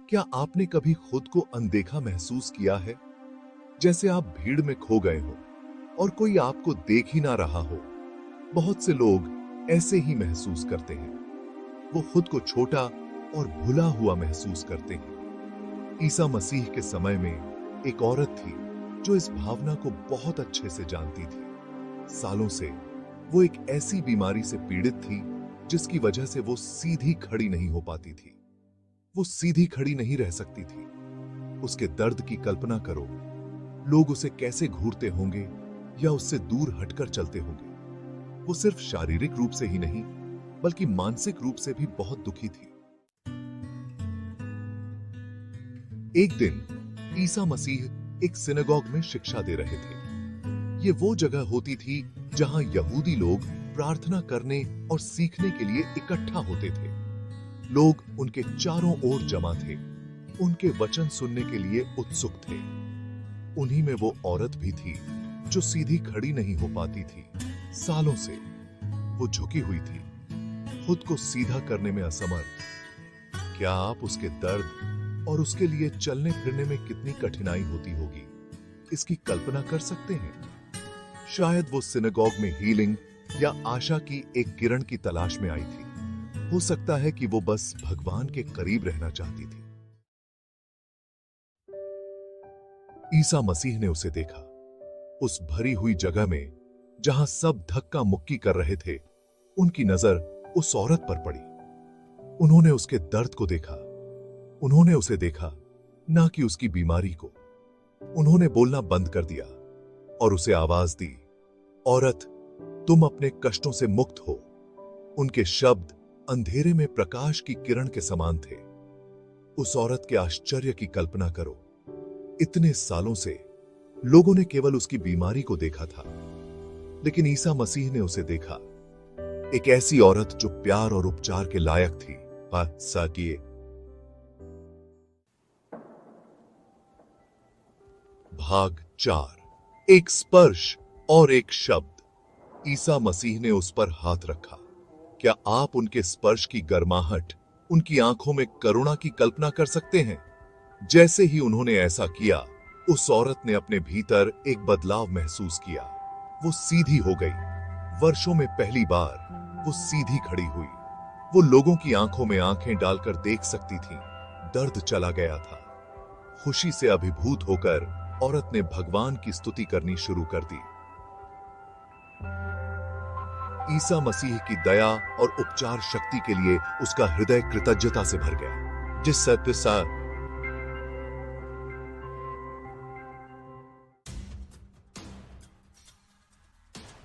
क्या आपने कभी खुद को अनदेखा महसूस किया है? जैसे आप भीड़ में खो गए हो और कोई आपको देख ही ना रहा हो। बहुत से लोग ऐसे ही महसूस करते हैं। वो खुद को छोटा और भुला हुआ महसूस करते हैं। ईसा मसीह के समय में एक औरत थी जो इस भावना को बहुत अच्छे से जानती थी। सालों से वो एक ऐसी बीमारी से पीड़ित थी जिसकी वजह से वो सीधी खड़ी नहीं हो पाती थी। वो सीधी खड़ी नहीं रह सकती थी। उसके दर्द की कल्पना करो। लोग उसे कैसे घूरते होंगे या उससे दूर हटकर चलते होंगे। वो सिर्फ शारीरिक रूप से ही नहीं बल्कि मानसिक रूप से भी बहुत दुखी थी। एक दिन ईसा मसीह एक सिनेगॉग में शिक्षा दे रहे थे। ये वो जगह होती थी जहां यहूदी लोग प्रार्थना करने और सीखने के लिए इकट्ठा होते थे। लोग उनके चारों ओर जमा थे, उनके वचन सुनने के लिए उत्सुक थे। उन्हीं में वो औरत भी थी जो सीधी खड़ी नहीं हो पाती थी। सालों से वो झुकी हुई थी, खुद को सीधा करने में असमर्थ। क्या आप उसके दर्द और उसके लिए चलने फिरने में कितनी कठिनाई होती होगी, इसकी कल्पना कर सकते हैं? शायद वो सिनेगॉग में हीलिंग या आशा की एक किरण की तलाश में आई थी। हो सकता है कि वो बस भगवान के करीब रहना चाहती थी। ईसा मसीह ने उसे देखा। उस भरी हुई जगह में जहां सब धक्का मुक्की कर रहे थे, उनकी नजर उस औरत पर पड़ी। उन्होंने उसके दर्द को देखा। उन्होंने उसे देखा, ना कि उसकी बीमारी को। उन्होंने बोलना बंद कर दिया और उसे आवाज दी, औरत, तुम अपने कष्टों से मुक्त हो। उनके शब्द अंधेरे में प्रकाश की किरण के समान थे। उस औरत के आश्चर्य की कल्पना करो। इतने सालों से लोगों ने केवल उसकी बीमारी को देखा था, लेकिन ईसा मसीह ने उसे देखा। एक ऐसी औरत जो प्यार और उपचार के लायक थी। साकिए भाग 4। एक स्पर्श और एक शब्द। ईसा मसीह ने उस पर हाथ रखा। क्या आप उनके स्पर्श की गर्माहट, उनकी आंखों में करुणा की कल्पना कर सकते हैं? जैसे ही उन्होंने ऐसा किया, उस औरत ने अपने भीतर एक बदलाव महसूस किया। वो सीधी हो गई। वर्षों में पहली बार वो सीधी खड़ी हुई। वो लोगों की आंखों में आंखें डालकर देख सकती थी। दर्द चला गया था। खुशी से अभिभूत होकर औरत ने भगवान की स्तुति करनी शुरू कर दी। ईसा मसीह की दया और उपचार शक्ति के लिए उसका हृदय कृतज्ञता से भर गया। जिस सत्य सा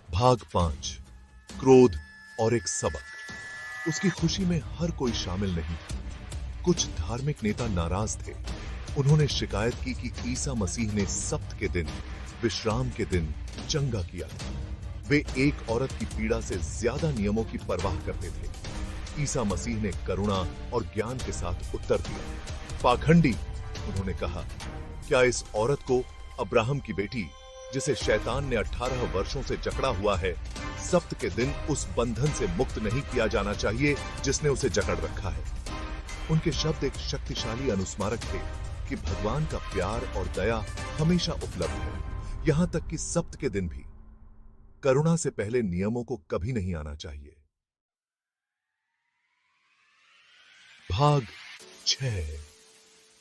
भाग 5। क्रोध और एक सबक। उसकी खुशी में हर कोई शामिल नहीं था। कुछ धार्मिक नेता नाराज थे। उन्होंने शिकायत की कि ईसा मसीह ने सब्त के दिन, विश्राम के दिन चंगा किया। वे एक औरत की पीड़ा से ज्यादा नियमों की परवाह करते थे। ईसा मसीह ने करुणा और ज्ञान के साथ उत्तर दिया। पाखंडी, उन्होंने कहा, क्या इस औरत को, अब्राहम की बेटी, जिसे शैतान ने 18 वर्षों से जकड़ा हुआ है, सब्त के दिन उस बंधन से मुक्त नहीं किया जाना चाहिए जिसने उसे जकड़ रखा है? उनके शब्द एक शक्तिशाली अनुस्मारक थे कि भगवान का प्यार और दया हमेशा उपलब्ध है, यहां तक कि सब्त के दिन भी। करुणा से पहले नियमों को कभी नहीं आना चाहिए। भाग 6।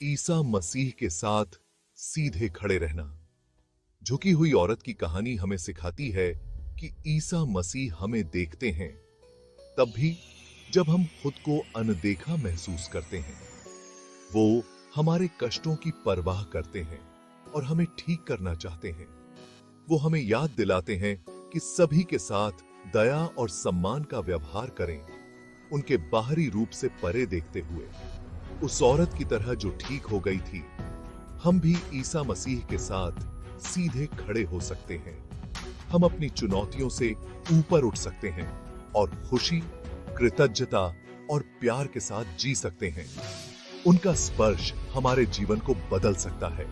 ईसा मसीह के साथ सीधे खड़े रहना। झुकी हुई औरत की कहानी हमें सिखाती है कि ईसा मसीह हमें देखते हैं, तब भी जब हम खुद को अनदेखा महसूस करते हैं। वो हमारे कष्टों की परवाह करते हैं और हमें ठीक करना चाहते हैं। वो हमें याद दिलाते हैं कि सभी के साथ दया और सम्मान का व्यवहार करें, उनके बाहरी रूप से परे देखते हुए। उस औरत की तरह जो ठीक हो गई थी, हम भी ईसा मसीह के साथ सीधे खड़े हो सकते हैं। हम अपनी चुनौतियों से ऊपर उठ सकते हैं और खुशी, कृतज्ञता और प्यार के साथ जी सकते हैं। उनका स्पर्श हमारे जीवन को बदल सकता है,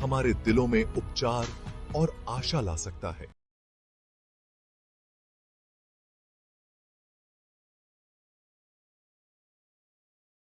हमारे दिलों में उपचार और आशा ला सकता है।